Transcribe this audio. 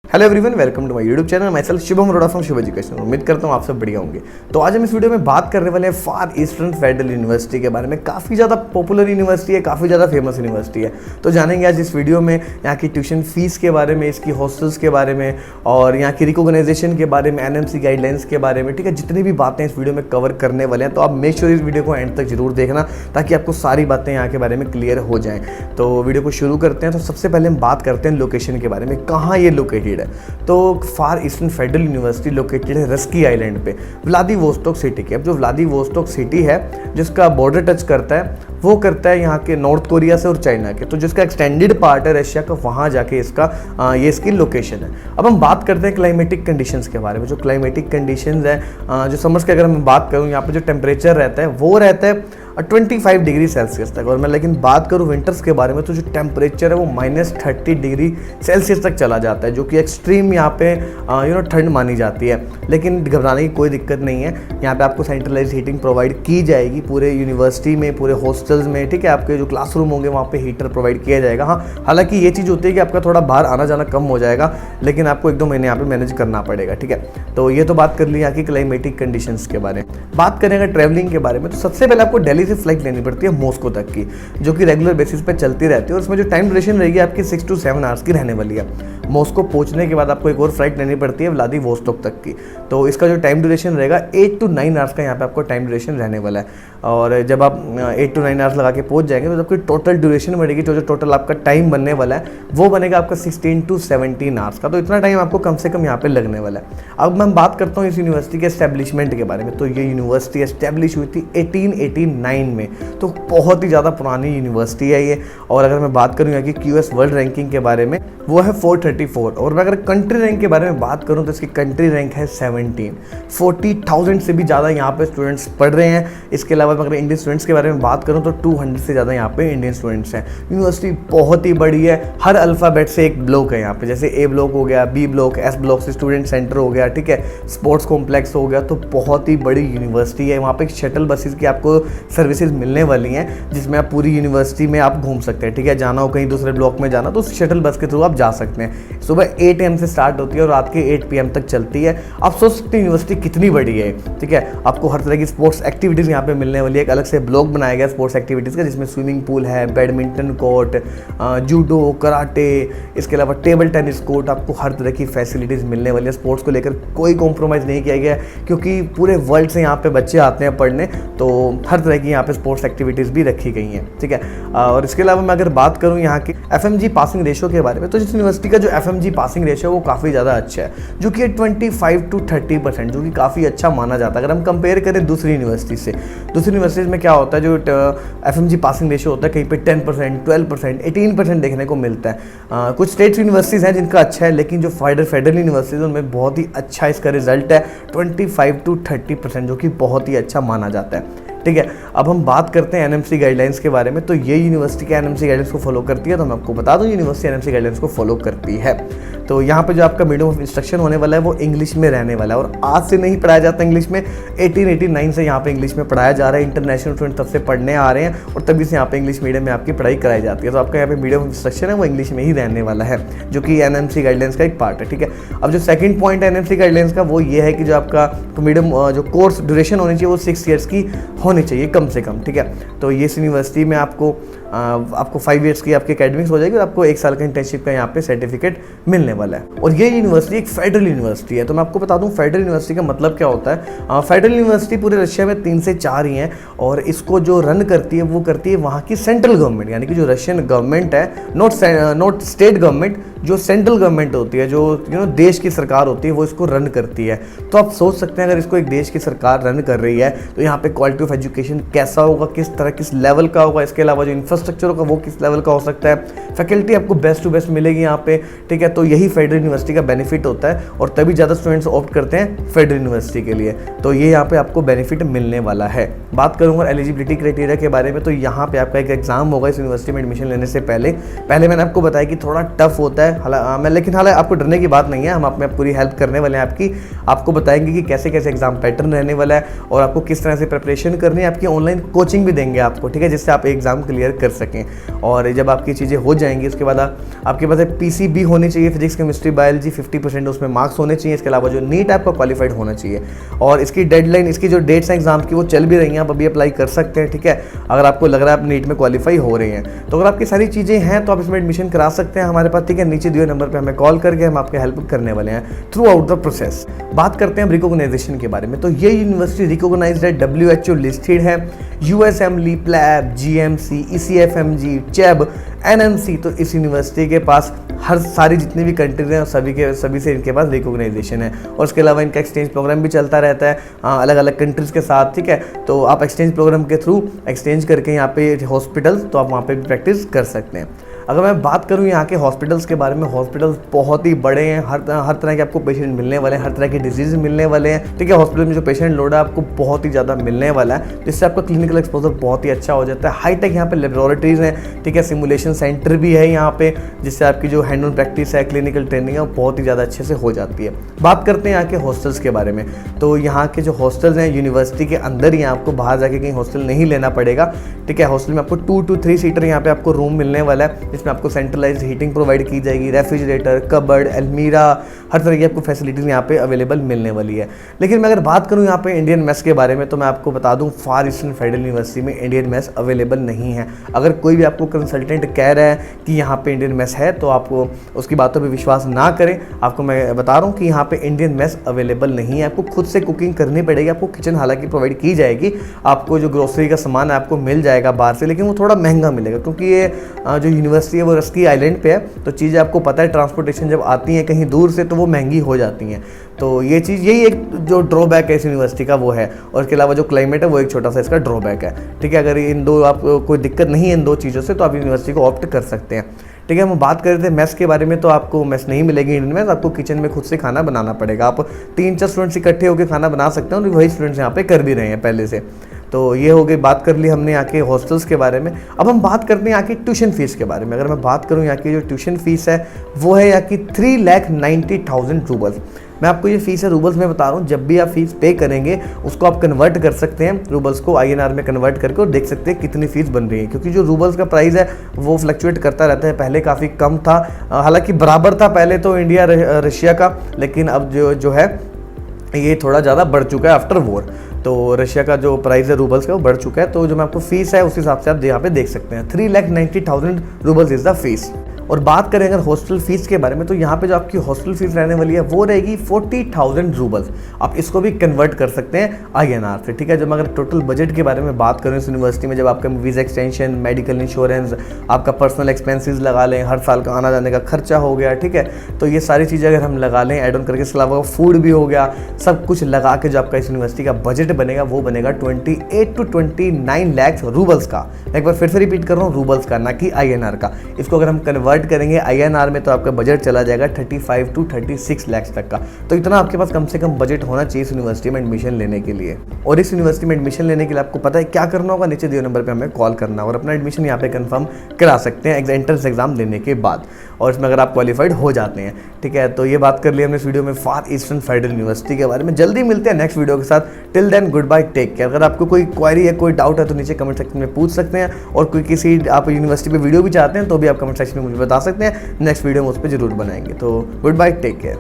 Hello everyone, welcome to my YouTube channel. मैं self Shubham Arora from Shubh education. उम्मीद करता हूँ आप सब बढ़िया होंगे। तो आज हम इस वीडियो में बात करने वाले हैं फार ईस्टर्न फेडरल यूनिवर्सिटी के बारे में। काफ़ी ज़्यादा पॉपुलर यूनिवर्सिटी है, काफ़ी ज़्यादा फेमस यूनिवर्सिटी है। तो जानेंगे आज इस वीडियो में यहाँ की ट्यूशन फीस के बारे में, इसकी हॉस्टल्स के बारे में और यहाँ की रिकॉग्नाइजेशन के बारे में, एनएमसी गाइडलाइंस के बारे में। ठीक है, जितनी भी बातें इस वीडियो में कवर करने वाले हैं, तो आप मेक श्योर इस वीडियो को एंड तक जरूर देखना ताकि आपको सारी बातें यहाँ के बारे में क्लियर हो जाएँ। तो वीडियो को शुरू करते हैं। तो सबसे पहले हम बात करते हैं लोकेशन के बारे में, कहाँ ये लोकेटेड है। तो फार ईस्टर्न फेडरल यूनिवर्सिटी लोकेटेड है रस्की आइलैंड पे, व्लादिवोस्तोक सिटी के। अब जो व्लादिवोस्तोक सिटी है जिसका बॉर्डर टच करता है, वो करता है यहाँ के नॉर्थ कोरिया से और चाइना के। तो जिसका एक्सटेंडेड पार्ट है रशिया का, वहाँ जाके इसका ये इसकी लोकेशन है। अब हम बात करते हैं क्लाइमेटिक कंडीशंस के बारे में। जो क्लाइमेटिक कंडीशंस है, जो समर्स की अगर मैं बात करूँ, यहाँ पे जो टेम्परेचर रहता है वो रहता है 25 डिग्री सेल्सियस तक। और मैं लेकिन बात करूँ विंटर्स के बारे में, तो जो टेम्परेचर है वो -30 डिग्री सेल्सियस तक चला जाता है, जो कि एक्सट्रीम यहाँ पे ठंड मानी जाती है। लेकिन घबराने की कोई दिक्कत नहीं है, यहाँ पे आपको सेंट्रलाइज हीटिंग प्रोवाइड की जाएगी पूरे यूनिवर्सिटी में, पूरे हॉस्टल्स में। ठीक है, आपके जो क्लासरूम होंगे वहाँ पे हीटर प्रोवाइड किया जाएगा। हाँ, हालांकि ये चीज़ होती है कि आपका थोड़ा बाहर आना जाना कम हो जाएगा, लेकिन आपको 1-2 महीने यहाँ पे मैनेज करना पड़ेगा। ठीक है, तो ये तो बात कर ली यहाँ की क्लाइमेटिक कंडीशंस के बारे में। बात करें अगर ट्रैवलिंग के बारे में, तो सबसे पहले आपको दिल्ली से फ्लाइट लेनी पड़ती है मॉस्को तक की, जो कि रेगुलर बेसिस पे चलती रहती है। और उसमें जो टाइम ड्यूरेशन रहेगी आपकी 6 to 7 आवर्स की रहने वाली है। मॉस्को पहुंचने के बाद आपको एक और फ्लाइट लेनी पड़ती है व्लादिवोस्तोक तक की। तो इसका जो टाइम ड्यूरेशन रहेगा 8 to 9 आवर्स का यहाँ पे आपको टाइम ड्यूरेशन रहने वाला है। और जब आप 8 to 9 आवर्स लगा के पहुंच जाएंगे, तो आपकी टोटल ड्यूरेशन बढ़ेगी, जो टोटल आपका टाइम बनने वाला है वो बनेगा आपका 16 to 17 आवर्स का। तो इतना टाइम आपको कम से कम यहाँ पे लगने वाला है। अब मैं बात करता हूँ इस यूनिवर्सिटी के एस्टेब्लिशमेंट के बारे में। तो ये यूनिवर्सिटी एस्टेब्लिश हुई थी 1889 में, तो बहुत ही ज़्यादा पुरानी यूनिवर्सिटी है ये। और अगर मैं बात करूँ यहाँ की QS वर्ल्ड रैंकिंग के बारे में, वो है 434। और मैं अगर कंट्री रैंक के बारे में बात करूँ, तो इसकी कंट्री रैंक है 17। 40,000 से भी ज़्यादा यहाँ पे स्टूडेंट्स पढ़ रहे हैं। इसके अलावा अगर इंडियन स्टूडेंट्स के बारे में बात करूँ, तो 200 से ज़्यादा यहाँ पे इंडियन स्टूडेंट्स हैं। यूनिवर्सिटी बहुत ही बड़ी है, हर अल्फ़ाबेट से एक ब्लॉक है यहाँ पे, जैसे A ब्लॉक हो गया, B ब्लॉक, S ब्लॉक से स्टूडेंट सेंटर हो गया। ठीक है, स्पोर्ट्स कॉम्प्लेक्स हो गया। तो बहुत ही बड़ी यूनिवर्सिटी है। वहाँ पे शटल बसेस की आपको सर्विसेज मिलने वाली हैं, जिसमें आप पूरी यूनिवर्सिटी में आप घूम सकते हैं। ठीक है, जाना हो कहीं दूसरे ब्लॉक में जाना, तो शटल बस के थ्रू आप जा सकते हैं। सुबह 8 AM से स्टार्ट होती है और रात के 8 PM तक चलती है। आप सोच सकते हैं यूनिवर्सिटी कितनी बड़ी है। ठीक है, आपको हर तरह की स्पोर्ट्स एक्टिविटीज़ यहाँ पे मिलने वाली है। एक अलग से ब्लॉक बनाया गया स्पोर्ट्स एक्टिविटीज़ का, जिसमें स्विमिंग पूल है, बैडमिंटन कोर्ट, जूडो, कराटे, इसके अलावा टेबल टेनिस कोर्ट। आपको हर तरह की फैसिलिटीज़ मिलने वाली है। स्पोर्ट्स को लेकर कोई कॉम्प्रोमाइज़ नहीं किया गया, क्योंकि पूरे वर्ल्ड से यहाँ पे बच्चे आते हैं पढ़ने, तो हर तरह की यहाँ पे स्पोर्ट्स एक्टिविटीज़ भी रखी गई हैं। ठीक है, और इसके अलावा मैं अगर बात करूँ यहाँ की FMG पासिंग रेशो के बारे में, तो जिस यूनिवर्सिटी का जो FMG पासिंग रेशो है वो काफ़ी ज़्यादा अच्छा है, जो कि 25 to 30%, जो कि काफ़ी अच्छा माना जाता है। अगर हम कंपेयर करें दूसरी यूनिवर्सिटी से, दूसरी यूनिवर्सिटीज़ में क्या होता है, जो FMG पासिंग रेशो होता है कहीं पे 10%, 12%, 18% देखने को मिलता है। कुछ स्टेट यूनिवर्सिटीज़ हैं जिनका अच्छा है, लेकिन जो फेडरल यूनिवर्सिटीज़ उनमें बहुत ही अच्छा इसका रिजल्ट है 25 to 30%, जो कि बहुत ही अच्छा माना जाता है। ठीक है, अब हम बात करते हैं एनएमसी गाइडलाइंस के बारे में। तो ये यूनिवर्सिटी के एनएमसी गाइडलाइंस को फॉलो करती है। तो मैं आपको बता दूं, यूनिवर्सिटी एनएमसी गाइडलाइंस को फॉलो करती है। तो यहाँ पे जो आपका मीडियम ऑफ इंस्ट्रक्शन होने वाला है वो इंग्लिश में रहने वाला है। और आज से नहीं पढ़ाया जाता इंग्लिश में, 1889 से यहाँ पे इंग्लिश में पढ़ाया जा रहा है। इंटरनेशनल स्टूडेंट तब से पढ़ने आ रहे हैं और तभी से यहाँ पे इंग्लिश मीडियम में आपकी पढ़ाई कराई जाती है। तो आपका यहाँ पे मीडियम ऑफ इंस्ट्रक्शन है वो इंग्लिश में ही रहने वाला है, जो कि एनएमसी गाइडलाइंस का एक पार्ट है। ठीक है, अब जो सेकंड पॉइंट है एनएमसी गाइडलाइंस का, वो ये है कि जो आपका मीडियम जो कोर्स ड्यूरेशन होनी चाहिए वो 6 ईयर्स की होनी चाहिए कम से कम। ठीक है, तो ये इस यूनिवर्सिटी में आपको 5 ईयर्स की आपकी एकेडमिक्स हो जाएगी और आपको 1 साल का इंटर्नशिप का यहाँ पे सर्टिफिकेट मिलने वाला है। और ये यूनिवर्सिटी एक फेडरल यूनिवर्सिटी है। तो मैं आपको बता दूं फेडरल यूनिवर्सिटी का मतलब क्या होता है। फेडरल यूनिवर्सिटी पूरे रशिया में 3 से 4 ही हैं, और इसको जो रन करती है वो करती है वहाँ की सेंट्रल गवर्नमेंट, यानी कि जो रशियन गवर्नमेंट है, नॉट स्टेट गवर्नमेंट, जो सेंट्रल गवर्नमेंट होती है, जो देश की सरकार होती है, वो इसको रन करती है। तो आप सोच सकते हैं अगर इसको एक देश की सरकार रन कर रही है, तो यहाँ पे क्वालिटी ऑफ एजुकेशन कैसा होगा, किस लेवल का होगा। इसके अलावा जो इंफ्रास्ट्रक्चर होगा वो किस लेवल का हो सकता है। फैकल्टी आपको बेस्ट टू बेस्ट मिलेगी यहाँ पे। ठीक है, तो यही फेडरल यूनिवर्सिटी का बेनिफिट होता है, और तभी ज़्यादा स्टूडेंट्स ऑप्ट करते हैं फेडरल यूनिवर्सिटी के लिए। तो ये यहाँ पे आपको बेनिफिट मिलने वाला है। बात करूँगा एलिजिबिलिटी क्राइटेरिया के बारे में, तो यहाँ पे आपका एक एग्जाम होगा इस यूनिवर्सिटी में एडमिशन लेने से पहले मैंने आपको बताया कि थोड़ा टफ होता है, लेकिन हालांकि आपको डरने की बात नहीं है। हम आप में पूरी हेल्प करने वाले हैं आपको बताएंगे कि कैसे कैसे एग्जाम पैटर्न रहने वाला है और आपको किस तरह से प्रिपरेशन करनी है। आपकी ऑनलाइन कोचिंग भी देंगे आपको, ठीक है, जिससे आप एग्जाम क्लियर कर कर सकें। और जब आपकी चीज़ें हो जाएंगी उसके बाद आपके पास PCB होनी चाहिए, फिजिक्स केमिस्ट्री बायोलॉजी 50% उसमें मार्क्स होने चाहिए। इसके अलावा जो नीट आपका क्वालिफाइड होना चाहिए। और इसकी डेडलाइन, इसकी जो डेट्स हैं एग्जाम की वो चल भी रही हैं, आप अभी अप्लाई कर सकते हैं, ठीक है, अगर आपको लग रहा है आप नीट में क्वालिफाई हो रहे हैं। तो अगर आपकी सारी चीज़ें हैं तो आप इसमें एडमिशन करा सकते हैं हमारे पास, ठीक है। नीचे दिए नंबर पर हमें कॉल करके हम आपके हेल्प करने वाले हैं थ्रू आउट द प्रोसेस। बात करते हैं रिकॉग्नाइजेशन के बारे में। तो ये यूनिवर्सिटी रिकॉग्नाइज्ड है, WHO लिस्टेड है, USMLE, PLAB, GMC, ECFMG, चैब, NMC। तो इस यूनिवर्सिटी के पास हर सारी जितनी भी कंट्रीज हैं सभी से इनके पास रिकॉग्नाइजेशन है। और उसके अलावा इनका एक्सचेंज प्रोग्राम भी चलता रहता है अलग अलग कंट्रीज़ के साथ, ठीक है। तो आप एक्सचेंज प्रोग्राम के थ्रू एक्सचेंज करके यहाँ पे हॉस्पिटल्स, तो आप वहाँ पे भी प्रैक्टिस कर सकते हैं। अगर मैं बात करूँ यहाँ के हॉस्पिटल्स के बारे में, हॉस्पिटल्स बहुत ही बड़े हैं, हर तरह के आपको पेशेंट मिलने वाले हैं, हर तरह के डिजीज़ मिलने वाले हैं, ठीक है। हॉस्पिटल में जो पेशेंट लोड है आपको बहुत ही ज़्यादा मिलने वाला है, जिससे आपका क्लिनिकल एक्सपोजर बहुत ही अच्छा हो जाता है। हाईटेक यहाँ पे लेबोरेटरीज़ हैं, ठीक है, सिमुलेशन सेंटर भी है यहाँ पे, जिससे आपकी जो हैंड ऑन प्रैक्टिस है, क्लिनिकल ट्रेनिंग है, वो बहुत ही ज़्यादा अच्छे से हो जाती है। बात करते हैं यहाँ के हॉस्टल्स के बारे में। तो यहाँ के जो हॉस्टल्स हैं यूनिवर्सिटी के अंदर ही, आपको बाहर जाके कहीं हॉस्टल नहीं लेना पड़ेगा, ठीक है। हॉस्टल में आपको 2 to 3 सीटर यहाँ पे आपको रूम मिलने वाला है, जिसमें आपको सेंट्रलाइज हीटिंग प्रोवाइड की जाएगी, रेफ्रिजरेटर, कबर्ड, अलमीरा, हर तरह की आपको फैसिलिटीज़ यहाँ पे अवेलेबल मिलने वाली है। लेकिन मैं अगर बात करूँ यहाँ पे इंडियन मेस के बारे में, तो मैं आपको बता दूँ फार ईस्टर्न फेडरल यूनिवर्सिटी में इंडियन मेस अवेलेबल नहीं है। अगर कोई भी आपको कंसल्टेंट कह रहा है कि यहाँ पे इंडियन मेस है, तो आपको उसकी बातों पर विश्वास ना करें। आपको मैं बता रहा हूँ कि यहाँ पे इंडियन मेस अवेलेबल नहीं है, आपको खुद से कुकिंग करनी पड़ेगी। आपको किचन हालांकि प्रोवाइड की जाएगी, आपको जो ग्रोसरी का सामान है आपको मिल जाएगा बाहर से, लेकिन वो थोड़ा महंगा मिलेगा, क्योंकि ये जो यूनिवर्सिटी है वो रस्की आइलैंड पे है। तो चीज़ें आपको पता है, ट्रांसपोर्टेशन जब आती हैं कहीं दूर से तो वो महंगी हो जाती हैं। तो ये चीज़, यही एक जो ड्रॉबैक है इस यूनिवर्सिटी का वो है। और इसके अलावा जो क्लाइमेट है वो एक छोटा सा इसका ड्रॉबैक है, ठीक है। अगर इन दो आपको कोई दिक्कत नहीं है इन दो चीज़ों से, तो आप यूनिवर्सिटी को ऑप्ट कर सकते हैं, ठीक है। हम बात कर रहे थे मेस के बारे में, तो आपको मेस नहीं मिलेगी इंडियन मेस, आपको किचन में खुद से खाना बनाना पड़ेगा। आप 3-4 स्टूडेंट्स इकट्ठे होकर खाना बना सकते हैं, और वही स्टूडेंट्स यहाँ पे कर भी रहे हैं पहले से। तो ये हो गई, बात कर ली हमने यहाँ के हॉस्टल्स के बारे में। अब हम बात करते हैं यहाँ की ट्यूशन फीस के बारे में। अगर मैं बात करूँ यहाँ की जो ट्यूशन फीस है वो है यहाँ की 3,90,000 रूबल्स। मैं आपको ये फीस है रूबल्स में बता रहा हूँ। जब भी आप फीस पे करेंगे उसको आप कन्वर्ट कर सकते हैं रूबल्स को INR में कन्वर्ट करके, और देख सकते हैं कितनी फीस बन रही है। क्योंकि जो रूबल्स का प्राइस है वो फ्लक्चुएट करता रहता है, पहले काफ़ी कम था, हालांकि बराबर था पहले तो इंडिया रशिया का, लेकिन अब जो है ये थोड़ा ज़्यादा बढ़ चुका है आफ्टर वॉर। तो रशिया का जो प्राइस है रूबल्स का वो बढ़ चुका है। तो जो मैं आपको फीस है उस हिसाब से आप यहाँ पे देख सकते हैं, 3,90,000 रूबल्स इज़ द फीस। और बात करें अगर हॉस्टल फीस के बारे में, तो यहाँ पे जो आपकी हॉस्टल फीस रहने वाली है वो रहेगी 40,000 रूबल्स। आप इसको भी कन्वर्ट कर सकते हैं INR से, ठीक है। जब मैं अगर टोटल बजट के बारे में बात करूँ इस यूनिवर्सिटी में, जब आपका वीज़ा एक्सटेंशन, मेडिकल इंश्योरेंस, आपका पर्सनल एक्सपेंसेस लगा लें, हर साल का आना जाने का खर्चा हो गया, ठीक है, तो ये सारी चीज़ें अगर हम लगा लें ऐड ऑन करके, इसके अलावा फूड भी हो गया, सब कुछ लगा के जो आपका इस यूनिवर्सिटी का बजट बनेगा वो बनेगा 28 to 29 लाख रूबल्स का। एक बार फिर से रिपीट कर रहा हूँ, रूबल्स का, ना कि INR का। इसको अगर हम कन्वर्ट करेंगे INR में तो आपका बजट चला जाएगा 35 to 36 लाख तक का। तो इतना आपके पास कम से कम बजट होना चाहिए इस यूनिवर्सिटी में एडमिशन लेने के लिए। और इस यूनिवर्सिटी में एडमिशन लेने के लिए आपको पता है क्या करना होगा, नीचे दिए नंबर पे हमें कॉल करना और अपना एडमिशन यहाँ पे कंफर्म करा सकते हैं एंट्रेंस एग्जाम देने के बाद, और इसमें अगर आप क्वालिफाइड हो जाते हैं, ठीक है। तो ये बात कर ली हमने इस वीडियो में फार ईस्टर्न फेडरल यूनिवर्सिटी के बारे में। जल्दी मिलते हैं नेक्स्ट वीडियो के साथ। Till then good bye, take care. अगर आपको कोई क्वेरी है, कोई डाउट है तो नीचे कमेंट सेक्शन में पूछ सकते हैं, और कोई किसी आप यूनिवर्सिटी पे वीडियो भी चाहते हैं तो भी आप कमेंट सेक्शन में मुझे बता सकते हैं। नेक्स्ट वीडियो में उस पर जरूर बनाएंगे। तो गुड बाय, टेक केयर।